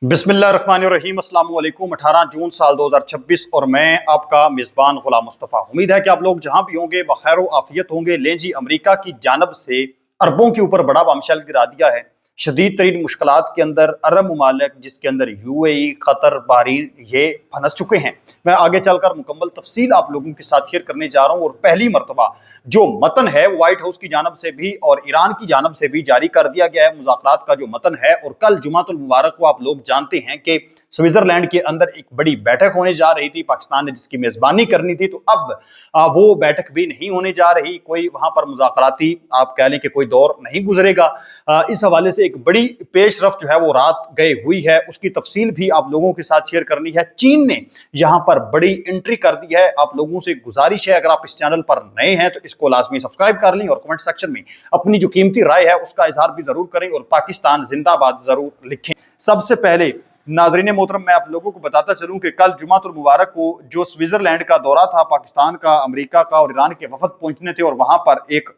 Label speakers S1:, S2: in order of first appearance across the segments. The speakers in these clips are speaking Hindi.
S1: बिस्मिल्लाहिर्रहमानिर्रहीम अस्सलाम वालेकुम। 18 जून साल 2026 और मैं आपका मेज़बान गुलाम मुस्तफ़ा। उम्मीद है कि आप लोग जहां भी होंगे बखैर आफियत होंगे। लें जी, अमेरिका की जानब से अरबों के ऊपर बड़ा बमशेल गिरा दिया है। शदीद तरीन मुश्किलात के अंदर अरब ममालिक जिसके अंदर यूएई, कतर, बहरीन ये फंस चुके हैं। मैं आगे चलकर मुकम्मल तफसील आप लोगों के साथ शेयर करने जा रहा हूँ। और पहली मरतबा जो मतन है व्हाइट हाउस की जानब से भी और ईरान की जानब से भी जारी कर दिया गया है मुज़ाकरात का जो मतन है। और कल जुमातुल मुबारक को आप लोग जानते हैं कि स्विट्जरलैंड के अंदर एक बड़ी बैठक होने जा रही थी, पाकिस्तान ने जिसकी मेजबानी करनी थी। तो अब वो बैठक भी नहीं होने जा रही, कोई वहां पर मुज़ाकराती आप कह लें कि कोई दौर नहीं गुजरेगा। इस हवाले से एक बड़ी पेशरफ जो है वो रात गए हुई है, उसकी तफसील भी आप लोगों के साथ शेयर करनी है। चीन ने यहां पर बड़ी एंट्री कर दी है। आप लोगों से गुजारिश है, अगर आप इस चैनल पर नए हैं तो इसको लाजमी सब्सक्राइब कर लें और कमेंट सेक्शन में अपनी जो कीमती राय है उसका इजहार भी जरूर करें और पाकिस्तान जिंदाबाद जरूर लिखें। सबसे पहले नाजरीन मोहतरम, मैं आप लोगों को बताता चलूं कि कल जुमातुल मुबारक को जो स्विट्जरलैंड का दौरा था, पाकिस्तान का, अमेरिका का और ईरान के वफद पहुंचने थे और वहां पर एक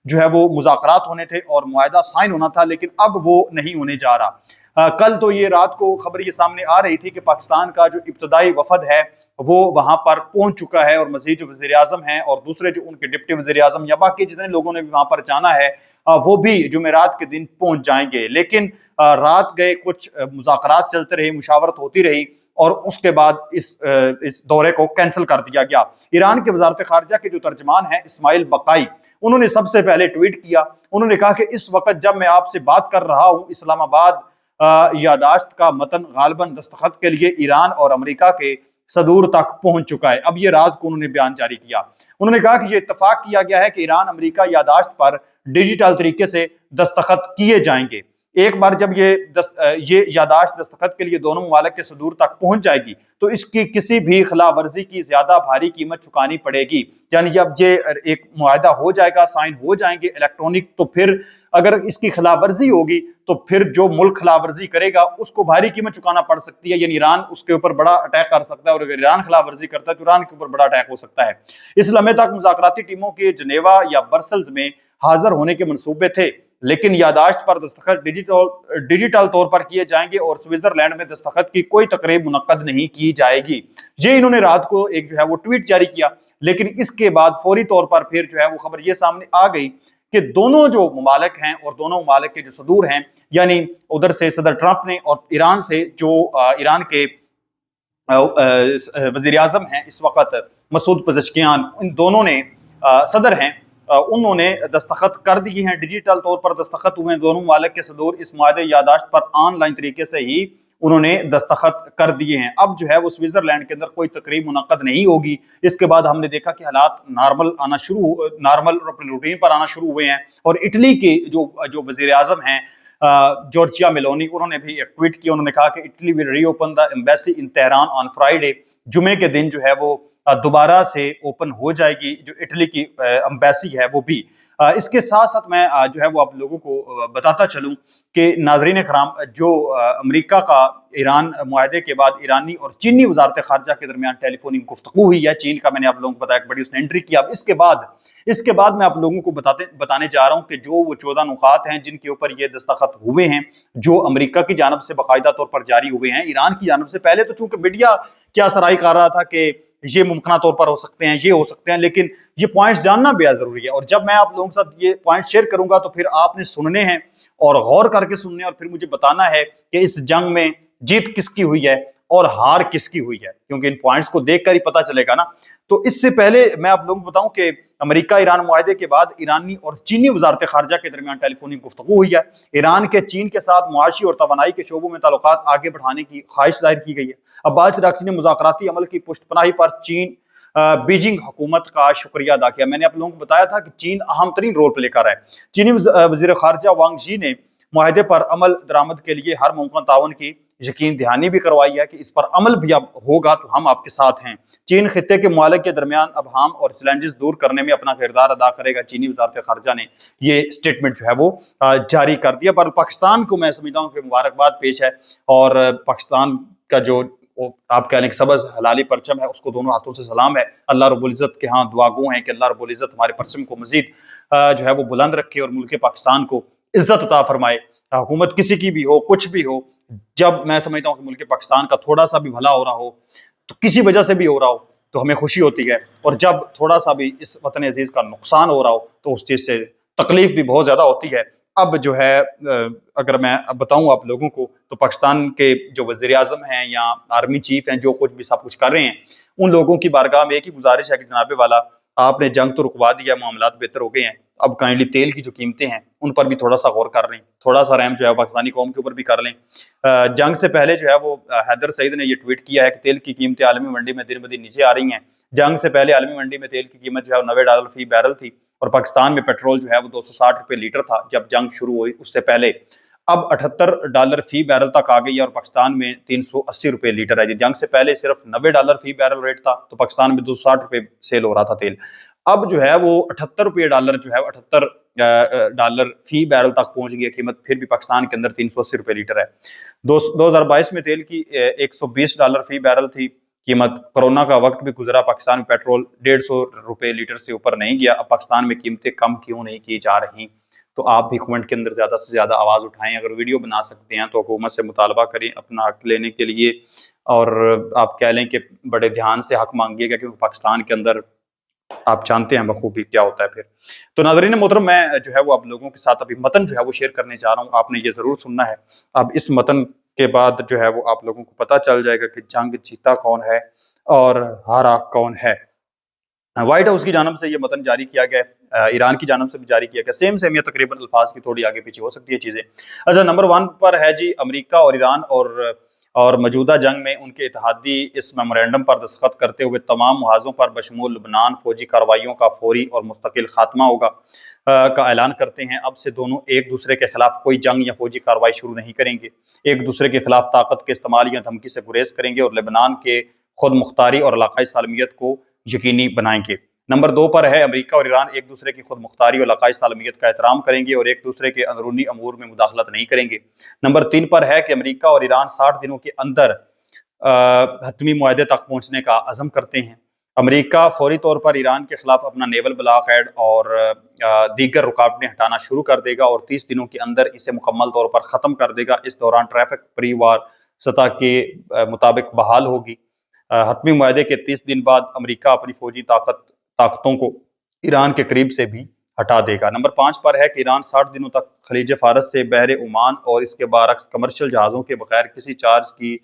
S1: जो है वो मुज़ाकरात होने थे और मुआहदा साइन होना था, लेकिन अब वो नहीं होने जा रहा। कल तो ये रात को खबर ये सामने आ रही थी कि पाकिस्तान का जो इब्तदाई वफद है वो वहां पर पहुंच चुका है और मजीद जो वज़ीर आज़म हैं और दूसरे जो उनके डिप्टी वज़ीर आज़म या बाकी जितने लोगों ने भी वहां पर जाना है वो भी जुमेरात के दिन पहुंच जाएंगे। लेकिन रात गए, कुछ मुज़ाकरात चलते रहे, मुशावरत होती रही और उसके बाद इस दौरे को कैंसिल कर दिया गया। ईरान के वजारत खारजा के जो तर्जमान है इस्माइल बकाई, उन्होंने सबसे पहले ट्वीट किया। उन्होंने कहा कि इस वक्त जब मैं आपसे बात कर रहा हूं, इस्लामाबाद यादाश्त का मतन गालबन दस्तखत के लिए ईरान और अमेरिका के सदूर तक पहुंच चुका है। अब ये रात को उन्होंने बयान जारी किया। उन्होंने कहा कि यह इत्तफाक किया गया है कि ईरान अमेरिका यादाश्त पर डिजिटल तरीके से दस्तखत किए जाएंगे। एक बार जब ये यादाश्त दस्तखत के लिए दोनों ममालिक के सदूर तक पहुंच जाएगी तो इसकी किसी भी खिलाफ वर्जी की ज्यादा भारी कीमत चुकानी पड़ेगी। यानी जब ये एक मुआहदा हो जाएगा, साइन हो जाएंगे इलेक्ट्रॉनिक, तो फिर अगर इसकी खिलाफ वर्जी होगी तो फिर जो मुल्क खिलाफ वर्जी करेगा उसको भारी कीमत चुकाना पड़ सकती है। यानी ईरान उसके ऊपर बड़ा अटैक कर सकता है और अगर ईरान खिलाफ वर्जी करता है तो ईरान के ऊपर बड़ा अटैक हो सकता है। इस लम्हे तक मुज़ाकराती टीमों के जनेवा या ब्रसेल्स में हाजिर होने के मंसूबे थे, लेकिन यादाश्त पर दस्तखत डिजिटल तौर पर किए जाएंगे और स्विट्जरलैंड में दस्तखत की कोई तकरीब मुनक्कद नहीं की जाएगी। ये इन्होंने रात को एक जो है वो ट्वीट जारी किया, लेकिन इसके बाद फौरी तौर पर फिर जो है वो खबर ये सामने आ गई कि दोनों जो ममालिक हैं और दोनों ममालिक के जो सदूर हैं, यानी उधर से सदर ट्रंप ने और ईरान से जो ईरान के वजीर आजम हैं इस वक्त मसूद पज़ेश्कियान, इन दोनों ने सदर हैं, उन्होंने दस्तखत कर दिए हैं। डिजिटल तौर पर दस्तखत हुए हैं दोनों ममालिक के सदूर इस मुआहदे यादाश्त पर ऑनलाइन तरीके से ही उन्होंने दस्तखत कर दिए हैं। अब जो है वो स्विट्जरलैंड के अंदर कोई तकरीब मुनक्कद नहीं होगी। इसके बाद हमने देखा कि हालात नॉर्मल अपने रूटीन पर आना शुरू हुए हैं। और इटली के जो वजीर आजम हैं जॉर्जिया मेलोनी, उन्होंने भी एक ट्वीट किया। उन्होंने कहा कि Italy will reopen the embassy in Tehran on Friday. जुमे के दिन जो है वो दोबारा से ओपन हो जाएगी जो इटली की एम्बेसी है वो भी। इसके साथ साथ मैं जो है वो आप लोगों को बताता चलूं कि नाजरीन कराम, जो अमेरिका का ईरान मुआहदे के बाद ईरानी और चीनी वजारत खारजा के दरमियान टेलीफोनिक गुफ्तगू हुई है। चीन का मैंने आप लोगों को बताया बड़ी उसने एंट्री किया। अब इसके बाद मैं आप लोगों को बताने जा रहा हूं कि जो वो 14 नुकात हैं जिनके ऊपर ये दस्तखत हुए हैं, जो अमेरिका की जानब से बाकायदा तौर पर जारी हुए हैं। ईरान की जानब से पहले तो चूंकि मीडिया क्या सराई कर रहा था कि ये मुमकिन तौर पर हो सकते हैं, ये हो सकते हैं, लेकिन ये पॉइंट्स जानना बेहद जरूरी है। और जब मैं आप लोगों के साथ ये पॉइंट शेयर करूंगा तो फिर आपने सुनने हैं और गौर करके सुनने और फिर मुझे बताना है कि इस जंग में जीत किसकी हुई है और हार किसकी हुई है, क्योंकि इन पॉइंट्स को देखकर ही पता चलेगा ना। तो इससे पहले मैं आप लोगों को बताऊं कि अमेरिका ईरान मुआहदे के बाद ईरानी और चीनी वजारत खारजा के दरमियान टेलीफोनिक गुफ्तगू हुई है। ईरान के चीन के साथ मुआशी और तवानाई के शोबों में ताल्लुकात आगे बढ़ाने की ख्वाहिश जाहिर की गई है। अब्बास अराग़ची ने मुज़ाकराती अमल की पुष्टपनाही पर चीन बीजिंग हुकूमत का शुक्रिया अदा किया। मैंने आप लोगों को बताया था कि चीन अहम तरीन रोल प्ले कर रहा है। चीनी वज़ीर खारजा वांग जी ने मुआहदे पर अमल दरामद के लिए हर मुमकिन ताउन की यकीन दहानी भी करवाई है कि इस पर अमल भी अब होगा तो हम आपके साथ हैं। चीन खित्ते के ममालिक के दरमियान अब हम और चैलेंजेस दूर करने में अपना किरदार अदा करेगा। चीनी वजारत खारजा ने ये स्टेटमेंट जो है वो जारी कर दिया। पर पाकिस्तान को मैं समझता हूँ कि मुबारकबाद पेश है और पाकिस्तान का जो आप कह लें सबज हलाली परचम है उसको दोनों हाथों से सलाम है। अल्लाह रब्बुल इज़्ज़त के यहाँ दुआ गो हैं कि अल्लाह रब्बुल इज़्ज़त हमारे परचम को मजीद जो है वो बुलंद रखे और मुल्क पाकिस्तान को इज्जत अता फरमाए। हुकूमत किसी की भी हो, कुछ भी हो, जब मैं समझता हूँ कि मुल्क पाकिस्तान का थोड़ा सा भी भला हो रहा हो, तो किसी वजह से भी हो रहा हो, तो हमें खुशी होती है, और जब थोड़ा सा भी इस वतन अजीज का नुकसान हो रहा हो तो उस चीज से तकलीफ भी बहुत ज्यादा होती है। अब जो है अगर मैं अब बताऊं आप लोगों को, तो पाकिस्तान के जो वजीर आजम हैं या आर्मी चीफ हैं, जो कुछ भी सब कुछ कर रहे हैं, उन लोगों की बारगाह में एक ही गुजारिश है कि जनाबे वाला, आपने जंग तो रुकवा दिया, मामला बेहतर हो गए हैं, अब काइंडली तेल की जो कीमतें हैं उन पर भी थोड़ा सा गौर कर लें, थोड़ा सा रहम जो है पाकिस्तानी कौम के ऊपर भी कर लें। जंग से पहले जो है वो हैदर सईद ने ये ट्वीट किया है कि तेल की कीमतें आलमी मंडी में दिन ब दिन नीचे आ रही हैं। जंग से पहले आलमी मंडी में तेल की कीमत जो है $90 फी बैरल थी, और पाकिस्तान में पेट्रोल जो है वो 260 रुपए लीटर था जब जंग शुरू हुई उससे पहले। अब $78 फी बैरल तक आ गई है, और पाकिस्तान में 380 रुपए लीटर है। जंग से पहले सिर्फ $90 फी बैरल रेट था, तो पाकिस्तान में 260 रुपए सेल हो रहा था तेल। अब जो है वो $78 जो है, $78 फी बैरल तक पहुंच गई कीमत, फिर भी पाकिस्तान के अंदर 380 रुपए लीटर है। 2022 में तेल की $120 फी बैरल थी कीमत। कोरोना का वक्त भी गुजरा, पाकिस्तान में पेट्रोल 150 रुपए लीटर से ऊपर नहीं गया। अब पाकिस्तान में कीमतें कम क्यों नहीं की जा रही? तो आप भी कमेंट के अंदर ज्यादा से ज्यादा आवाज उठाएं। अगर वीडियो बना सकते हैं तो हुकूमत से मुतालबा करें अपना हक लेने के लिए, और आप कह लें कि बड़े ध्यान से हक मांगिएगा, क्योंकि पाकिस्तान के अंदर आप जानते हैं बखूबी क्या होता है फिर। तो नाज़रीन मोहतरम, मैं जो है वो आप लोगों के साथ अभी मतन जो है वो शेयर करने जा रहा हूँ, आपने ये जरूर सुनना है। अब इस मतन के बाद जो है वो आप लोगों को पता चल जाएगा कि जंग जीता कौन है और हारा कौन है। व्हाइट हाउस की जानब से ये मतन जारी किया गया, ईरान की जानब से भी जारी किया गया, सेम सेम या तकरीबन अल्फाज की थोड़ी आगे पीछे हो सकती है चीजें। अच्छा, नंबर 1 पर है जी अमेरिका और ईरान, और मौजूदा जंग में उनके इत्तेहादी इस मेमोरेंडम पर दस्तखत करते हुए तमाम मुहाजों पर बशमूल लबनान फौजी कार्रवाइयों का फौरी और मुस्तकिल खात्मा होगा का ऐलान करते हैं। अब से दोनों एक दूसरे के खिलाफ कोई जंग या फौजी कार्रवाई शुरू नहीं करेंगे, एक दूसरे के खिलाफ ताकत के इस्तेमाल या धमकी से गुरेज करेंगे, और लेबनान के खुद मुख्तारी और इलाकाई सालमियत को यकीनी बनाएंगे। नंबर 2 पर है अमेरिका और ईरान एक दूसरे की खुद मुख्तारी और इलाकाई सालमियत का एहतराम करेंगे और एक दूसरे के अंदरूनी अमूर में मुदाखलत नहीं करेंगे। नंबर 3 पर है कि अमेरिका और ईरान 60 दिनों के अंदर हतमी मुआहदे तक पहुंचने का अज़म करते हैं। अमेरिका फौरी तौर पर ईरान के खिलाफ अपना नेवल ब्लॉकहेड और दीगर रुकावटें हटाना शुरू कर देगा और 30 दिनों के अंदर इसे मुकम्मल तौर पर ख़त्म कर देगा। इस दौरान ट्रैफिक प्री वार सतह के मुताबिक बहाल होगी। हतमी मुआहदे के 30 दिन बाद अमेरिका अपनी फौजी ताकतों को ईरान के करीब से भी हटा देगा। नंबर 5 पर है कि ईरान 60 दिनों तक खलीज फारस से बहरे ओमान और इसके बारक्स कमर्शियल जहाज़ों के बगैर किसी चार्ज की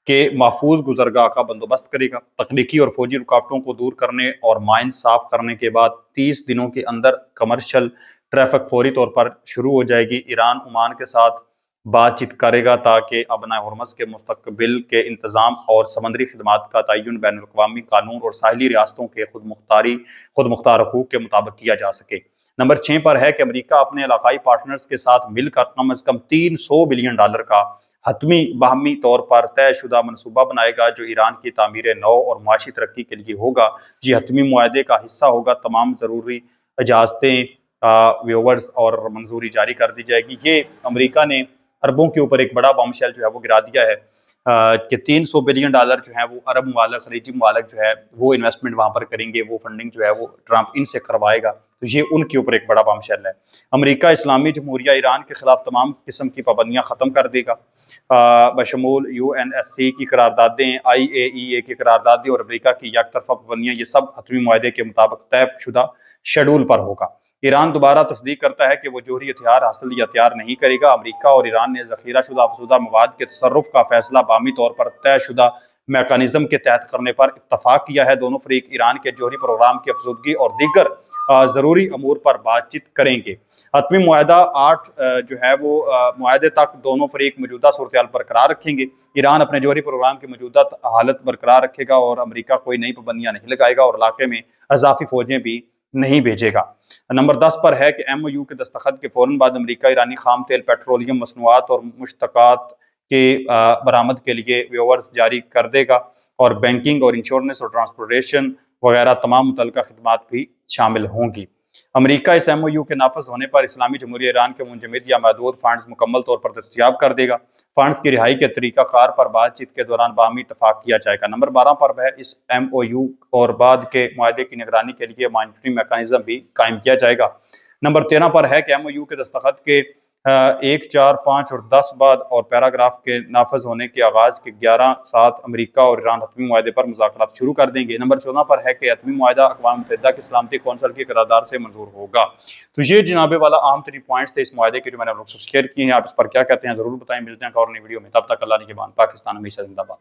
S1: के महफूज गुजरगाह का बंदोबस्त करेगा। तकनीकी और फौजी रुकावटों को दूर करने और माइन साफ करने के बाद 30 दिनों के अंदर कमर्शियल ट्रैफिक फौरी तौर पर शुरू हो जाएगी। ईरान ओमान के साथ बातचीत करेगा ताकि अबना हुर्मुज़ के मुस्तकबिल के इंतजाम और समंदरी खिदमात का तयन बैन अवी कानून और साहिली रियासतों के खुद मुख्तार हकूक के मुताबिक किया जा सके। नंबर 6 पर है कि अमेरिका अपने इलाकाई पार्टनर्स के साथ मिलकर कम अज कम $300 बिलियन का हतमी बाहमी तौर पर तयशुदा मनसूबा बनाएगा, जो ईरान की तामीर नौ और मुआशी तरक्की के लिए होगा। ये हतमी मुआहदे का हिस्सा होगा। तमाम ज़रूरी इजाज़तें व्यूवर्स और मंजूरी जारी कर दी जाएगी। ये अमेरिका ने अरबों के ऊपर एक बड़ा बॉम्बशेल जो है वो गिरा दिया है कि $300 बिलियन जो है वो अरब मुमालिक खलीजी मुमालिक जो है वो इन्वेस्टमेंट वहाँ पर करेंगे, वो फंडिंग जो है वो ट्रंप इनसे करवाएगा। तो ये उनके ऊपर एक बड़ा बॉम्बशेल है। अमेरिका इस्लामी जमहूरिया ईरान के खिलाफ तमाम किस्म की पाबंदियाँ ख़त्म कर देगा, बशमूल UNSC की करारदादें, IAEA की करारदादें और अमेरिका की एक तरफा पाबंदियाँ, ये सब हतमी मुआहदे के मुताबिक तयशुदा शेड्यूल पर होगा। ईरान दोबारा तस्दीक करता है कि वो जोहरी हथियार हासिल या तैयार नहीं करेगा। अमेरिका और ईरान ने जखीरा शुदा अफजुदा मवाद के तसर्रुफ का फैसला बामी तौर पर तयशुदा मैकानिज्म के तहत करने पर इत्तफाक किया है। दोनों फरीक ईरान के जोहरी प्रोग्राम की अफजुदगी और दीगर ज़रूरी अमूर पर बातचीत करेंगे। हतमी मुआहदा 8 जो है वो मुआहदे तक दोनों फरीक मौजूदा सूरत हाल बरकरार रखेंगे। ईरान अपने जोहरी प्रोग्राम की मौजूदा हालत बरकरार रखेगा और अमेरिका कोई नई पाबंदियाँ नहीं लगाएगा और इलाके में अजाफी फौजें भी नहीं भेजेगा। नंबर 10 पर है कि MOU के दस्तखत के फौरन बाद अमेरिका ईरानी खाम तेल, पेट्रोलियम मसनूआत और मुश्तकात के बरामद के लिए वेवर्स जारी कर देगा और बैंकिंग और इंश्योरेंस और ट्रांसपोर्टेशन वगैरह तमाम मुतल्लिका खिदमात भी शामिल होंगी। अमेरिका इस MOU के नाफज होने पर इस्लामी जमहूरिया ईरान के मुंजमद या महदूद फंड्स मुकम्मल तौर पर दस्तयाब कर देगा। फंड्स की रिहाई के तरीक़ाकार पर बातचीत के दौरान बाहमी इत्तफाक किया जाएगा। नंबर 12 पर है इस MOU और बाद के मुआहदे की निगरानी के लिए मॉनिटरिंग मैकेनिज्म भी कायम किया जाएगा। नंबर 13 पर है कि MOU के दस्तखत के 1, 4, 5 और 10 बाद और पैराग्राफ के नाफज होने के आगाज़ के 11/7 अमरीका और ईरान हतमी मुआहदे पर मुज़ाकरात शुरू कर देंगे। नंबर 14 पर है कि हतमी मुआहदा अक़वाम मुत्तहिदा की सलामती कौंसल की करारदाद से मंजूर होगा। तो ये जनाबे वाला अहम तरीन पॉइंट्स थे इस मुआहदे के, जो मैंने आप लोग से शेयर किए हैं। आप इस पर क्या कहते हैं ज़रूर बताएं। मिलते हैं एक और नई वीडियो में, तब तक अल्लाह निगहबान। पाकिस्तान हमेशा जिंदाबाद।